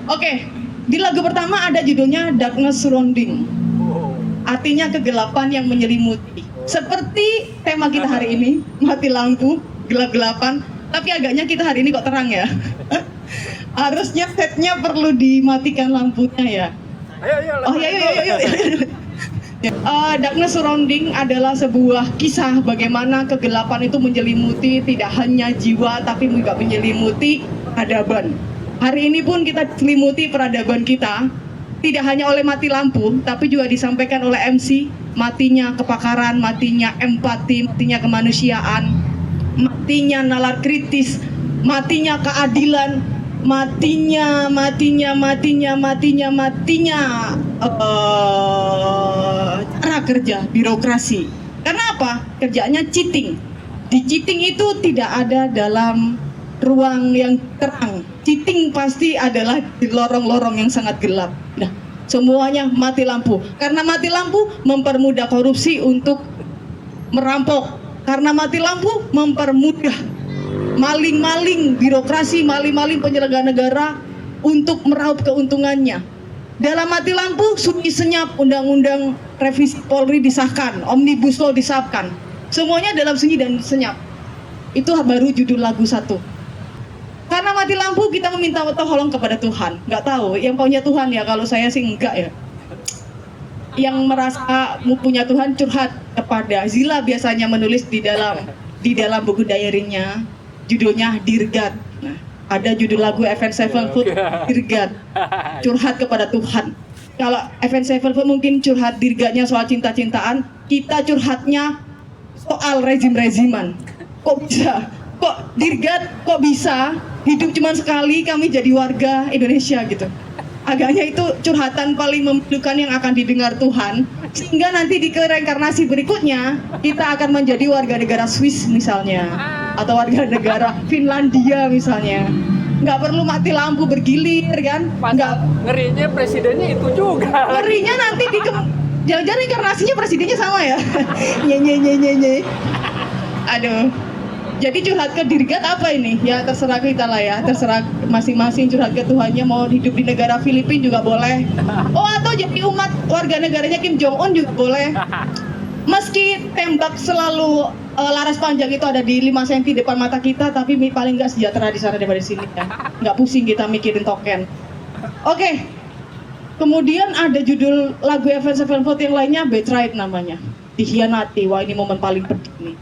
Oke, di lagu pertama ada judulnya Darkness Surrounding. Artinya kegelapan yang menyelimuti. Seperti tema kita hari ini, mati lampu, gelap-gelapan. Tapi agaknya kita hari ini kok terang ya. Harusnya setnya perlu dimatikan lampunya ya. Oh iya. Darkness Surrounding adalah sebuah kisah bagaimana kegelapan itu menyelimuti tidak hanya jiwa tapi juga menyelimuti peradaban. Hari ini pun kita diselimuti peradaban kita tidak hanya oleh mati lampu tapi juga disampaikan oleh MC, matinya kepakaran, matinya empati, matinya kemanusiaan, matinya nalar kritis, matinya keadilan, matinya cara kerja birokrasi. Karena apa? Kerjanya cheating. Di cheating itu tidak ada dalam ruang yang terang. Cheating pasti adalah di lorong-lorong yang sangat gelap. Nah, semuanya mati lampu. Karena mati lampu mempermudah korupsi untuk merampok. Karena mati lampu mempermudah maling-maling birokrasi, maling-maling penyelenggara negara untuk meraup keuntungannya. Dalam mati lampu, sunyi senyap undang-undang revisi Polri disahkan, Omnibus Law disahkan. Semuanya dalam sunyi dan senyap. Itu baru judul lagu satu. Karena mati lampu kita meminta tolong kepada Tuhan. Nggak tahu, yang punya Tuhan ya, kalau saya sih enggak ya. Yang merasa punya Tuhan curhat kepada Zila biasanya menulis di dalam buku diary-nya, judulnya Dear God. Nah, ada judul lagu Avenged Sevenfold, Dear God, curhat kepada Tuhan. Kalau Avenged Sevenfold mungkin curhat Dear God-nya soal cinta-cintaan, kita curhatnya soal rezim-reziman. Kok bisa? Kok Dear God, kok bisa hidup cuma sekali kami jadi warga Indonesia gitu. Agaknya itu curhatan paling memilukan yang akan didengar Tuhan, sehingga nanti di reinkarnasi berikutnya kita akan menjadi warga negara Swiss misalnya, atau warga negara Finlandia misalnya. Nggak perlu mati lampu bergilir kan. Nggak, ngerinya presidennya itu juga. ngerinya nanti jangan-jangan reinkarnasinya presidennya sama ya. Nye. Aduh. Jadi curhat ke Dear God apa ini? Ya terserah kita lah ya, terserah masing-masing curhat ke Tuhannya. Mau hidup di negara Filipina juga boleh. Oh, atau jadi umat warga negaranya Kim Jong Un juga boleh. Meski tembak selalu laras panjang itu ada di 5 cm depan mata kita, tapi paling nggak sejahtera di sana daripada di sini ya. Nggak pusing kita mikirin token. Oke. Kemudian ada judul lagu Avenged Sevenfold yang lainnya, Betrayed namanya. Dikhianati. Wah, ini momen paling penting nih.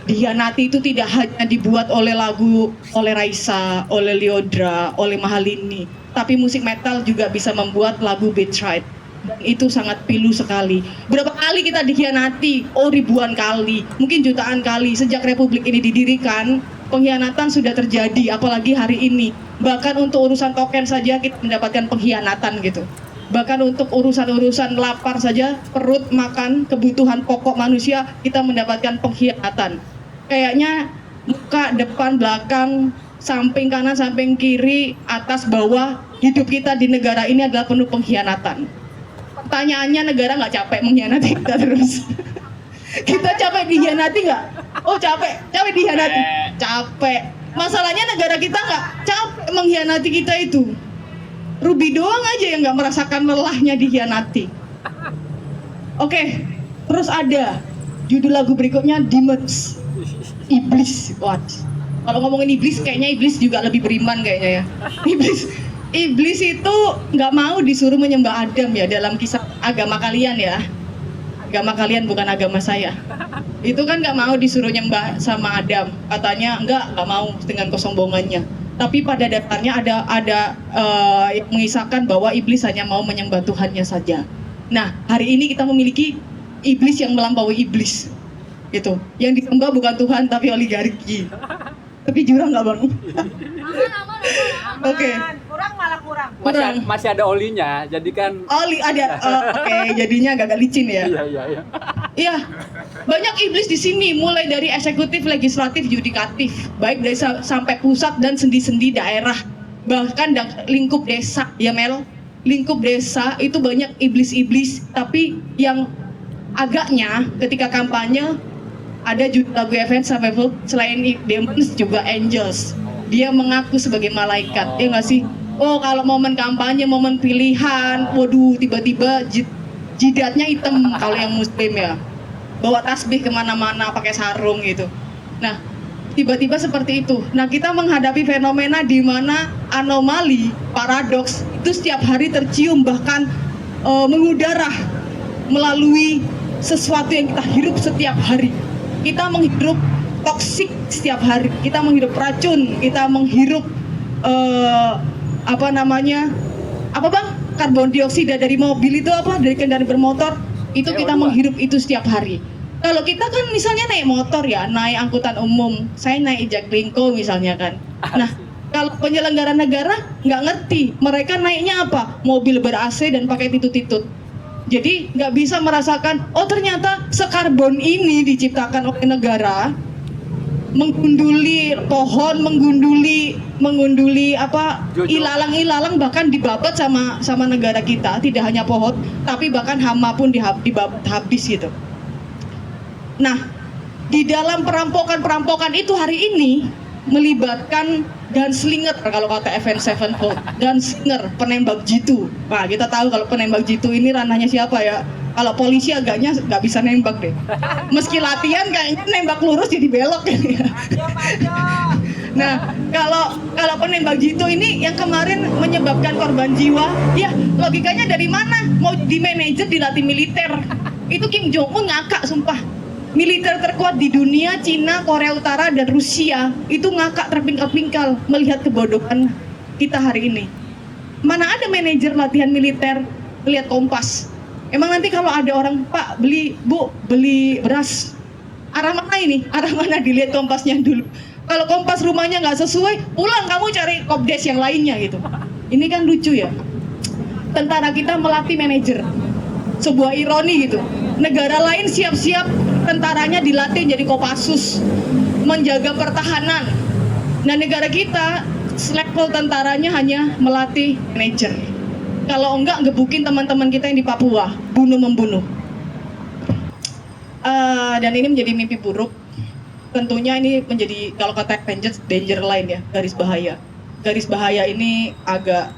Dikhianati itu tidak hanya dibuat oleh lagu oleh Raisa, oleh Lyodra, oleh Mahalini, tapi musik metal juga bisa membuat lagu Betrayed. Dan itu sangat pilu sekali. Berapa kali kita dikhianati? Oh, ribuan kali, mungkin jutaan kali. Sejak Republik ini didirikan, pengkhianatan sudah terjadi, apalagi hari ini. Bahkan untuk urusan token saja kita mendapatkan pengkhianatan gitu. Bahkan untuk urusan-urusan lapar saja, perut, makan, kebutuhan pokok manusia, kita mendapatkan pengkhianatan. Kayaknya muka, depan, belakang, samping kanan, samping kiri, atas, bawah, hidup kita di negara ini adalah penuh pengkhianatan. Pertanyaannya, negara nggak capek mengkhianati kita terus? Kita capek dikhianati nggak? Oh, capek dikhianati? Capek. Masalahnya negara kita nggak capek mengkhianati kita itu. Ruby doang aja yang nggak merasakan lelahnya dikhianati. Oke, terus ada judul lagu berikutnya Demons, Iblis. What? Kalau ngomongin iblis, kayaknya iblis juga lebih beriman kayaknya ya. Iblis itu nggak mau disuruh menyembah Adam ya dalam kisah agama kalian ya. Agama kalian bukan agama saya. Itu kan nggak mau disuruh nyembah sama Adam. Katanya nggak mau dengan kesombongannya. Tapi pada dasarnya ada yang mengisahkan bahwa iblis hanya mau menyembah Tuhannya saja. Nah, hari ini kita memiliki iblis yang melampaui iblis. Gitu. Yang disembah bukan Tuhan tapi oligarki. Tapi jurang nggak Bang? Aman. Oke. Kurang malah kurang. Masih ada olinya, jadi kan. Oli ada. Oke, jadinya agak licin ya. Iya. Iya, banyak iblis di sini, mulai dari eksekutif, legislatif, yudikatif, baik dari sampai pusat dan sendi-sendi daerah, bahkan lingkup desa, ya Mel, lingkup desa itu banyak iblis-iblis. Tapi yang agaknya ketika kampanye ada judul lagu Avenged Sevenfold, selain demons juga angels. Dia mengaku sebagai malaikat, ya nggak sih? Oh kalau momen kampanye, momen pilihan, waduh tiba-tiba jidatnya hitam kalau yang muslim ya. Bawa tasbih kemana-mana pakai sarung gitu. Nah tiba-tiba seperti itu. Nah kita menghadapi fenomena di mana anomali, paradoks itu setiap hari tercium, bahkan mengudara melalui sesuatu yang kita hirup setiap hari. Kita menghirup toksik setiap hari, kita menghirup racun, kita menghirup karbon dioksida dari mobil itu dari kendaraan bermotor itu kita menghirup itu setiap hari. Kalau kita kan misalnya naik motor ya, naik angkutan umum, saya naik Jaklingko misalnya kan. Nah kalau penyelenggara negara nggak ngerti, mereka naiknya apa? Mobil ber-AC dan pakai titut-titut. Jadi nggak bisa merasakan, oh ternyata sekarbon ini diciptakan oleh negara, menggunduli pohon, menggunduli ilalang-ilalang, bahkan dibabat sama negara kita. Tidak hanya pohon, tapi bahkan hama pun dibabat habis gitu. Nah, di dalam perampokan itu hari ini melibatkan gunslinger kalau kata Avenged Sevenfold, gunslinger, penembak jitu. Nah, kita tahu kalau penembak jitu ini ranahnya siapa ya? Kalau polisi agaknya nggak bisa nembak deh. Meski latihan kayaknya nembak lurus jadi belok ya. Nah, kalau penembak jitu ini yang kemarin menyebabkan korban jiwa, ya logikanya dari mana? Mau di manajer dilatih militer. Itu Kim Jong Un ngakak sumpah. Militer terkuat di dunia, Cina, Korea Utara, dan Rusia itu ngakak terpingkal-pingkal melihat kebodohan kita hari ini. Mana ada manajer latihan militer lihat Kompas. Emang nanti kalau ada orang, Pak beli beras, arah mana ini? Arah mana dilihat Kompasnya dulu. Kalau Kompas rumahnya nggak sesuai, pulang kamu cari Kopdes yang lainnya gitu. Ini kan lucu ya. Tentara kita melatih manajer. Sebuah ironi gitu. Negara lain siap-siap tentaranya dilatih jadi Kopassus, menjaga pertahanan. Nah negara kita level tentaranya hanya melatih manajer. Kalau enggak gebukin teman-teman kita yang di Papua, bunuh-membunuh. Dan ini menjadi mimpi buruk. Tentunya ini menjadi, kalau kata Avengers, danger line ya, garis bahaya. Garis bahaya ini agak,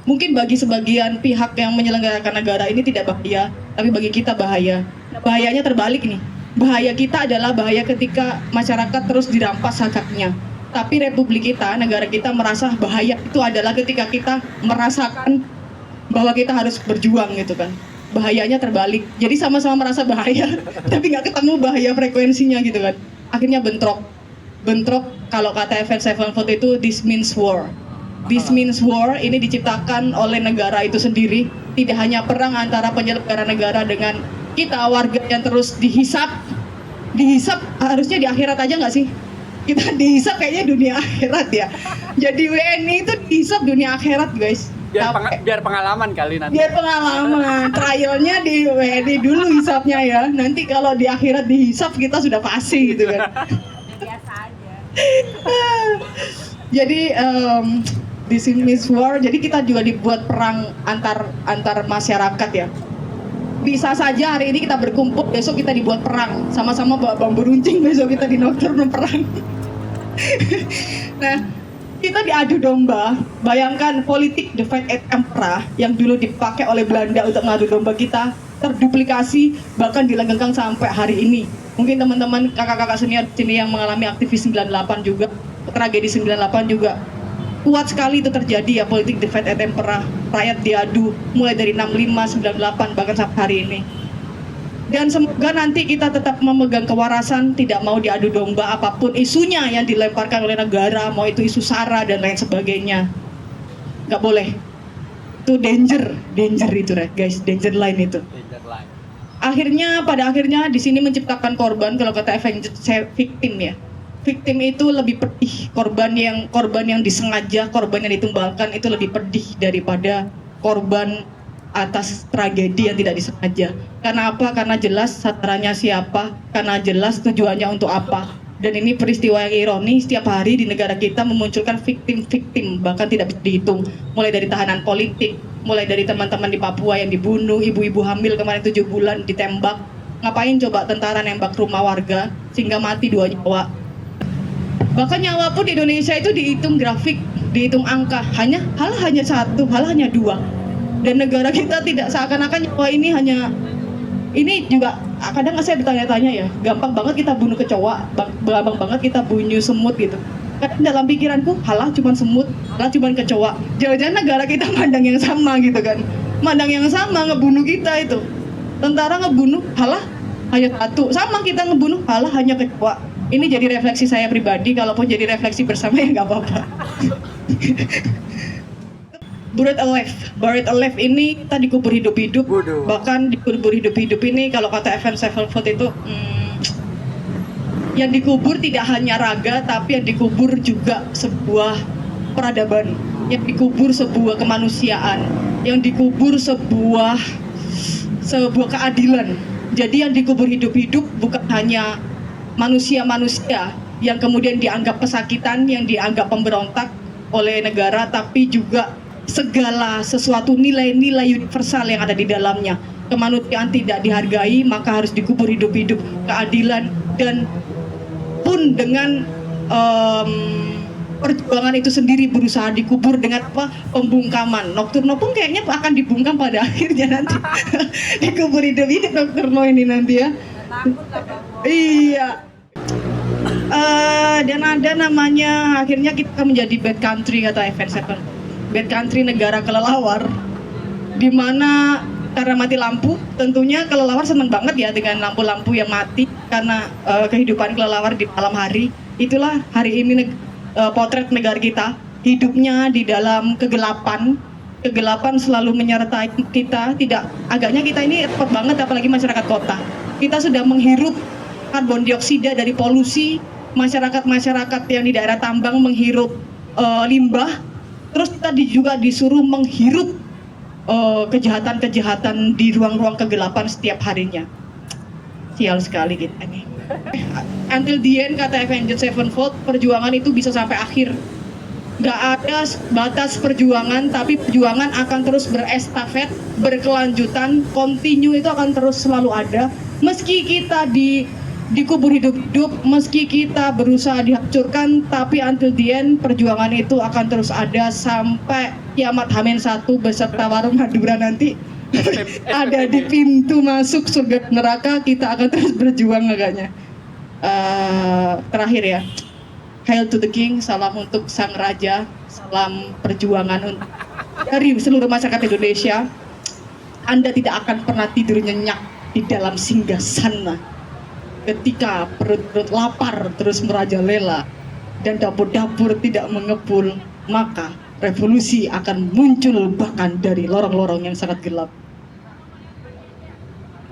mungkin bagi sebagian pihak yang menyelenggarakan negara ini tidak bahaya, tapi bagi kita bahaya. Bahayanya terbalik nih. Bahaya kita adalah bahaya ketika masyarakat terus dirampas hak-haknya. Tapi republik kita, negara kita merasa bahaya itu adalah ketika kita merasakan bahwa kita harus berjuang gitu kan. Bahayanya terbalik. Jadi sama-sama merasa bahaya, tapi nggak ketemu bahaya frekuensinya gitu kan. Akhirnya bentrok. Bentrok kalau kata Avenged Sevenfold itu this means war. This means war ini diciptakan oleh negara itu sendiri. Tidak hanya perang antara penyelenggara negara dengan kita warga yang terus dihisap harusnya di akhirat aja nggak sih? Kita dihisap kayaknya dunia akhirat ya. Jadi WNI itu dihisap dunia akhirat guys. Biar pengalaman kali nanti. Biar pengalaman. Trialnya di WNI dulu hisapnya ya. Nanti kalau di akhirat dihisap kita sudah pasti gitu kan. Biasa aja. Jadi this is war. Jadi kita juga dibuat perang antar masyarakat ya. Bisa saja hari ini kita berkumpul, besok kita dibuat perang. Sama-sama bawa bambu runcing, besok kita di nocturne perang. Nah, kita diadu domba. Bayangkan politik divide et impera yang dulu dipakai oleh Belanda untuk mengadu domba kita terduplikasi, bahkan dilanggengkan sampai hari ini. Mungkin teman-teman kakak-kakak senior sini yang mengalami aktivis 98 juga, tragedi 98 juga. Kuat sekali itu terjadi ya, politik divide et impera, rakyat diadu mulai dari 65, 98 bahkan sampai hari ini. Dan semoga nanti kita tetap memegang kewarasan, tidak mau diadu domba apapun isunya yang dilemparkan oleh negara, mau itu isu SARA dan lain sebagainya. Nggak boleh. Itu danger itu guys, danger line itu. Pada akhirnya di sini menciptakan korban, kalau kata Avengers, victim ya. Victim itu lebih pedih, korban yang disengaja, korban yang ditumbalkan itu lebih pedih daripada korban atas tragedi yang tidak disengaja. Karena apa? Karena jelas sasarannya siapa, karena jelas tujuannya untuk apa. Dan ini peristiwa yang ironi, setiap hari di negara kita memunculkan victim, bahkan tidak bisa dihitung. Mulai dari tahanan politik, mulai dari teman-teman di Papua yang dibunuh, ibu-ibu hamil kemarin 7 bulan ditembak. Ngapain coba tentara nembak rumah warga sehingga mati 2 nyawa. Bahkan nyawa pun di Indonesia itu dihitung grafik. dihitung angka, hanya satu, hanya dua. Dan negara kita tidak seakan-akan bahwa ini juga kadang saya bertanya-tanya ya, gampang banget kita bunuh kecoa, gampang banget kita bunuh semut gitu. Kadang dalam pikiranku, halah cuman semut, halah cuman kecoa. Jangan-jangan negara kita mandang yang sama gitu kan. Mandang yang sama ngebunuh kita itu. Tentara ngebunuh, halah hanya satu. Sama kita ngebunuh, halah hanya kecoa. Ini jadi refleksi saya pribadi, kalaupun jadi refleksi bersama ya nggak apa-apa. Buried alive ini kita dikubur hidup-hidup. Bahkan dikubur hidup-hidup ini kalau kata Avenged Sevenfold itu yang dikubur tidak hanya raga, tapi yang dikubur juga sebuah peradaban, yang dikubur sebuah kemanusiaan, yang dikubur sebuah keadilan. Jadi yang dikubur hidup-hidup bukan hanya manusia-manusia yang kemudian dianggap pesakitan, yang dianggap pemberontak oleh negara, tapi juga segala sesuatu nilai-nilai universal yang ada di dalamnya. Kemanusiaan tidak dihargai, maka harus dikubur hidup-hidup. Keadilan dan pun dengan perjuangan itu sendiri berusaha dikubur dengan apa? Pembungkaman. Nocturno pun kayaknya akan dibungkam pada akhirnya nanti. Dikubur hidup-hidup Nocturno ini nanti ya. Iya. Dan ada namanya, akhirnya kita menjadi bad country kata Avenged Sevenfold. Bad country, negara kelelawar, di mana karena mati lampu, tentunya kelelawar seneng banget ya dengan lampu-lampu yang mati karena kehidupan kelelawar di malam hari. Itulah hari ini potret negara kita, hidupnya di dalam kegelapan. Kegelapan selalu menyertai kita. Agaknya kita ini repot banget, apalagi masyarakat kota. Kita sudah menghirup karbon dioksida dari polusi. Masyarakat yang di daerah tambang menghirup limbah. Terus kita juga disuruh menghirup kejahatan-kejahatan di ruang-ruang kegelapan setiap harinya. Sial sekali kita ini. Until the end kata Avenged Sevenfold, perjuangan itu bisa sampai akhir. Gak ada batas perjuangan, tapi perjuangan akan terus berestafet, berkelanjutan, continue, itu akan terus selalu ada. Meski kita dikubur hidup-hidup, meski kita berusaha dihancurkan, tapi until the end perjuangan itu akan terus ada sampai kiamat H-1 beserta warung Madura nanti ada di pintu masuk surga neraka. Kita akan terus berjuang agaknya. Terakhir ya, hail to the king, salam untuk sang raja, salam perjuangan dari seluruh masyarakat Indonesia. Anda tidak akan pernah tidur nyenyak di dalam singgasana. Ketika perut lapar terus merajalela dan dapur-dapur tidak mengepul, maka revolusi akan muncul bahkan dari lorong-lorong yang sangat gelap.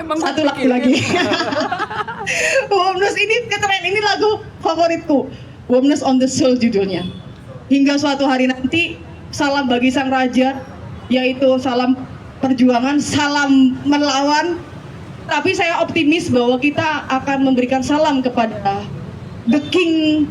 Satu lagu lagi. Warmness ini keren, ini lagu favoritku. Warmness on the Soul judulnya. Hingga suatu hari nanti, salam bagi sang raja, yaitu salam perjuangan, salam melawan. Tapi saya optimis bahwa kita akan memberikan salam kepada the king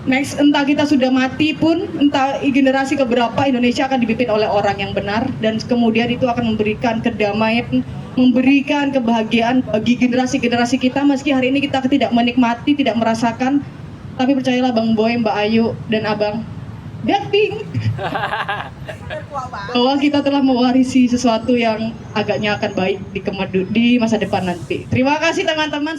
next. Entah kita sudah mati pun, entah generasi keberapa, Indonesia akan dipimpin oleh orang yang benar. Dan kemudian itu akan memberikan kedamaian, memberikan kebahagiaan bagi generasi-generasi kita. Meski hari ini kita tidak menikmati, tidak merasakan, tapi percayalah Bang Boy, Mbak Ayu, dan Abang Blackpink bahwa kita telah mewarisi sesuatu yang agaknya akan baik di masa depan nanti. Terima kasih teman-teman.